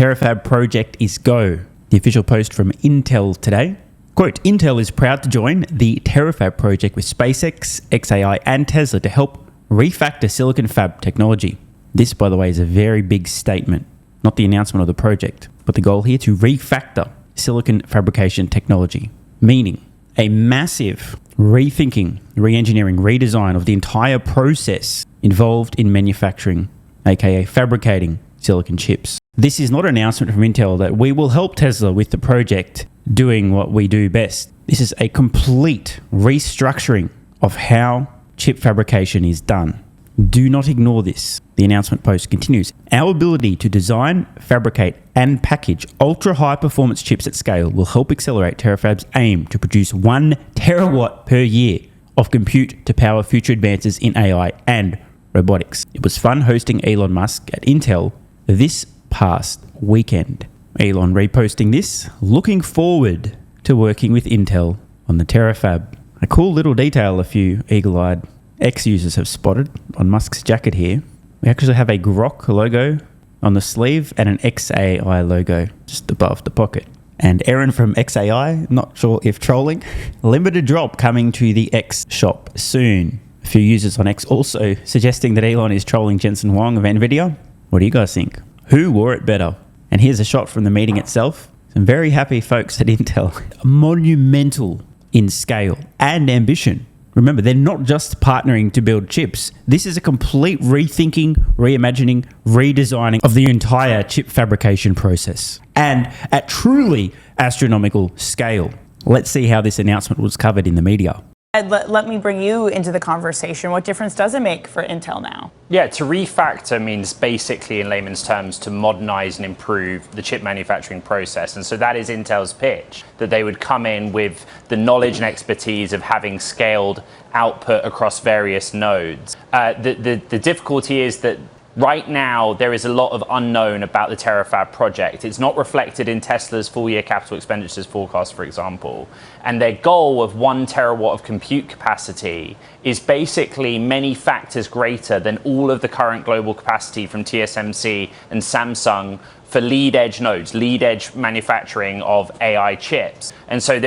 Terafab project is go. The official post from Intel today. Quote, Intel is proud to join the Terafab project with SpaceX, xAI and Tesla to help refactor silicon fab technology. This, by the way, is a very big statement. Not the announcement of the project, but the goal here to refactor silicon fabrication technology. Meaning a massive rethinking, re-engineering, redesign of the entire process involved in manufacturing, aka fabricating silicon chips. This is not an announcement from Intel that we will help Tesla with the project doing what we do best. This is a complete restructuring of how chip fabrication is done. Do not ignore this. The announcement post continues. Our ability to design, fabricate, and package ultra-high performance chips at scale will help accelerate Terafab's aim to produce 1 terawatt per year of compute to power future advances in AI and robotics. It was fun hosting Elon Musk at Intel this past weekend. Elon reposting this, looking forward to working with Intel on the Terafab. A cool little detail a few eagle-eyed X-users have spotted on Musk's jacket here. We actually have a Grok logo on the sleeve and an xAI logo just above the pocket. And Aaron from xAI, not sure if trolling, limited drop coming to the X shop soon. A few users on X also suggesting that Elon is trolling Jensen Huang of NVIDIA. What do you guys think? Who wore it better? And here's a shot from the meeting itself. Some very happy folks at Intel. Monumental in scale and ambition. Remember, they're not just partnering to build chips. This is a complete rethinking, reimagining, redesigning of the entire chip fabrication process. And at truly astronomical scale. Let's see how this announcement was covered in the media. Ed, let me bring you into the conversation. What difference does it make for Intel now? Yeah, to refactor means basically, in layman's terms, to modernize and improve the chip manufacturing process. And so that is Intel's pitch, that they would come in with the knowledge and expertise of having scaled output across various nodes. The difficulty is that right now, there is a lot of unknown about the Terafab project. It's not reflected in Tesla's full-year capital expenditures forecast, for example. And their goal of 1 terawatt of compute capacity is basically many factors greater than all of the current global capacity from TSMC and Samsung for lead-edge nodes, lead-edge manufacturing of AI chips. And so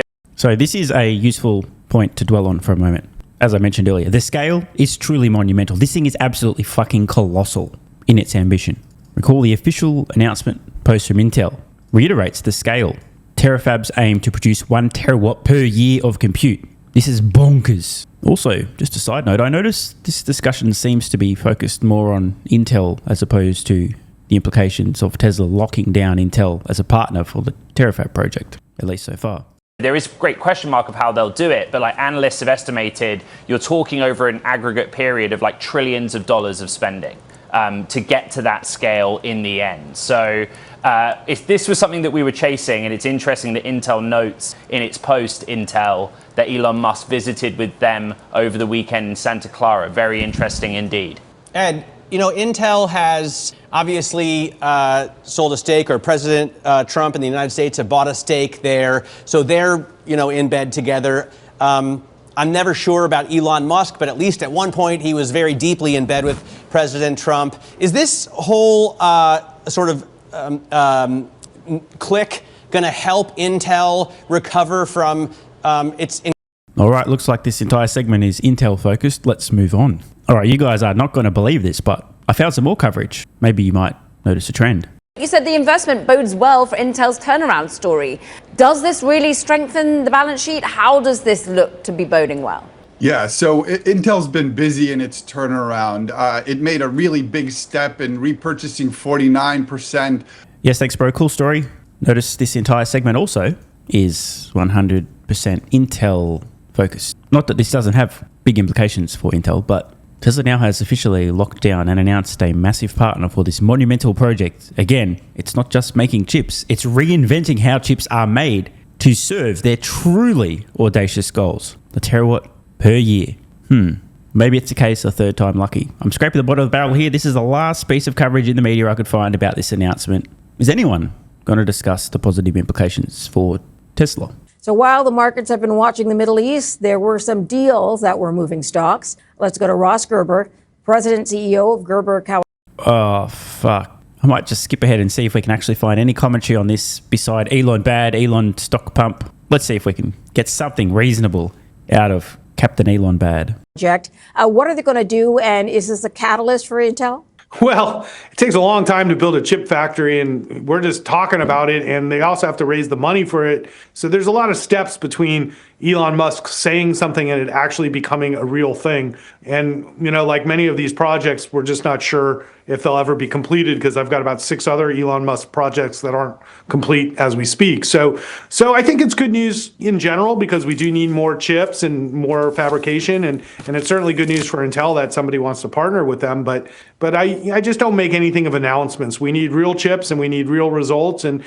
this is a useful point to dwell on for a moment. As I mentioned earlier, the scale is truly monumental. This thing is absolutely fucking colossal in its ambition. Recall the official announcement post from Intel reiterates the scale. Terafab's aim to produce 1 terawatt per year of compute. This is bonkers. Also, just a side note, I noticed this discussion seems to be focused more on Intel as opposed to the implications of Tesla locking down Intel as a partner for the Terafab project, at least so far. There is a great question mark of how they'll do it, but like analysts have estimated, you're talking over an aggregate period of like trillions of dollars of spending to get to that scale in the end. So if this was something that we were chasing, and it's interesting that Intel notes in its post Intel that Elon Musk visited with them over the weekend in Santa Clara. Very interesting indeed. Ed, you know, Intel has obviously sold a stake, or President Trump in the United States have bought a stake there. So they're, you know, in bed together. I'm never sure about Elon Musk, but at least at one point he was very deeply in bed with President Trump. Is this whole sort of clique going to help Intel recover from its... All right, looks like this entire segment is Intel focused. Let's move on. All right, you guys are not going to believe this, but I found some more coverage. Maybe you might notice a trend. You said the investment bodes well for Intel's turnaround story. Does this really strengthen the balance sheet? How does this look to be boding well? Yeah, so Intel's been busy in its turnaround. It made a really big step in repurchasing 49%. Yes, thanks, bro. Cool story. Notice this entire segment also is 100% Intel focused. Not that this doesn't have big implications for Intel, but Tesla now has officially locked down and announced a massive partner for this monumental project. Again, it's not just making chips, it's reinventing how chips are made to serve their truly audacious goals. The terawatt per year. Maybe it's a case of third time lucky. I'm scraping the bottom of the barrel here. This is the last piece of coverage in the media I could find about this announcement. Is anyone going to discuss the positive implications for Tesla? So while the markets have been watching the Middle East, there were some deals that were moving stocks. Let's go to Ross Gerber, President and CEO of Gerber Cow. Oh, fuck. I might just skip ahead and see if we can actually find any commentary on this beside Elon bad, Elon stock pump. Let's see if we can get something reasonable out of Captain Elon bad. What are they going to do, and is this a catalyst for Intel? Well, it takes a long time to build a chip factory, and we're just talking about it, and they also have to raise the money for it. So there's a lot of steps between Elon Musk saying something and it actually becoming a real thing. And, like many of these projects, we're just not sure if they'll ever be completed, because I've got about 6 other Elon Musk projects that aren't complete as we speak. So I think it's good news in general, because we do need more chips and more fabrication, and it's certainly good news for Intel that somebody wants to partner with them. But I just don't make anything of announcements. We need real chips and we need real results and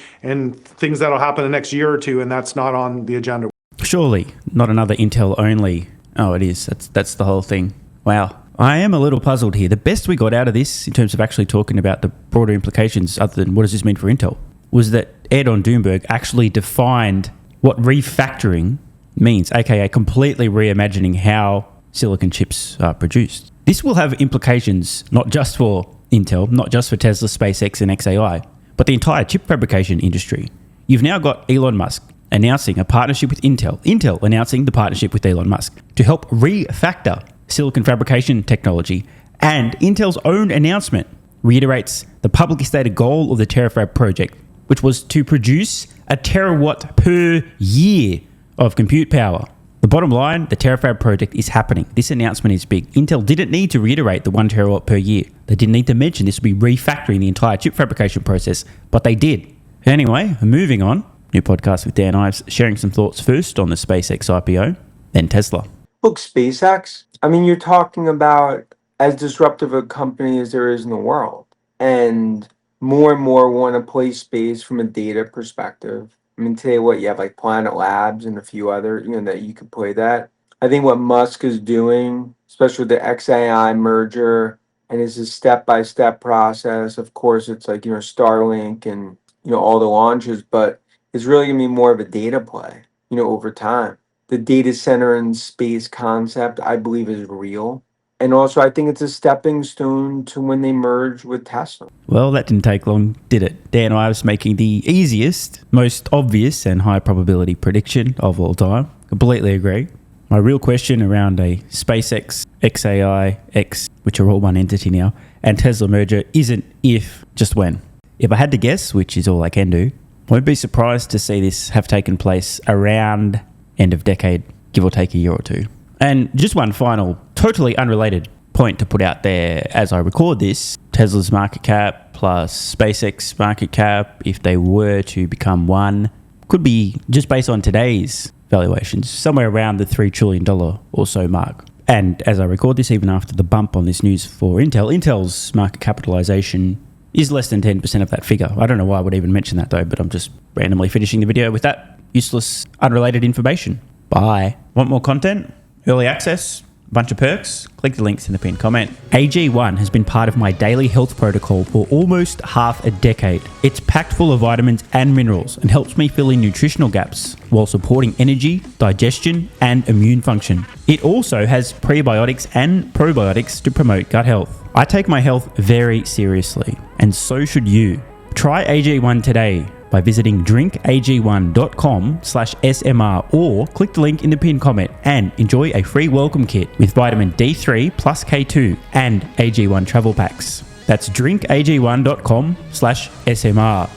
things that'll happen the next year or two, and that's not on the agenda. Surely not another Intel only. Oh, it is. That's the whole thing. Wow. I am a little puzzled here. The best we got out of this, in terms of actually talking about the broader implications, other than what does this mean for Intel, was that Erdon Doomberg actually defined what refactoring means, aka completely reimagining how silicon chips are produced. This will have implications not just for Intel, not just for Tesla, SpaceX, and xAI, but the entire chip fabrication industry. You've now got Elon Musk announcing a partnership with Intel announcing the partnership with Elon Musk to help refactor silicon fabrication technology, and Intel's own announcement reiterates the publicly stated goal of the Terafab project, which was to produce a terawatt per year of compute power. The bottom line, the Terafab project is happening. This announcement is big. Intel didn't need to reiterate the 1 terawatt per year. They didn't need to mention this would be refactoring the entire chip fabrication process, but they did. Anyway, moving on. New podcast with Dan Ives, sharing some thoughts first on the SpaceX IPO, then Tesla. Look, SpaceX, you're talking about as disruptive a company as there is in the world. And more want to play space from a data perspective. Today, you have like Planet Labs and a few other, that you could play that. I think what Musk is doing, especially with the xAI merger, and it's a step-by-step process. Of course, it's like, Starlink and, all the launches, but it's really going to be more of a data play, over time. The data center and space concept, I believe, is real. And also, I think it's a stepping stone to when they merge with Tesla. Well, that didn't take long, did it? Dan Ives making the easiest, most obvious and high probability prediction of all time. Completely agree. My real question around a SpaceX, xAI, X, which are all one entity now, and Tesla merger isn't if, just when. If I had to guess, which is all I can do, I won't be surprised to see this have taken place around end of decade, give or take a year or two. And just one final, totally unrelated point to put out there as I record this, Tesla's market cap plus SpaceX market cap, if they were to become one, could be, just based on today's valuations, somewhere around the $3 trillion or so mark. And as I record this, even after the bump on this news for Intel's market capitalization is less than 10% of that figure. I don't know why I would even mention that though, but I'm just randomly finishing the video with that useless, unrelated information. Bye. Want more content? Early access? Bunch of perks? Click the links in the pinned comment. AG1 has been part of my daily health protocol for almost half a decade. It's packed full of vitamins and minerals and helps me fill in nutritional gaps while supporting energy, digestion, and immune function. It also has prebiotics and probiotics to promote gut health. I take my health very seriously, and so should you. Try AG1 today by visiting drinkag1.com/SMR or click the link in the pinned comment and enjoy a free welcome kit with vitamin D3 plus K2 and AG1 travel packs. That's drinkag1.com/SMR.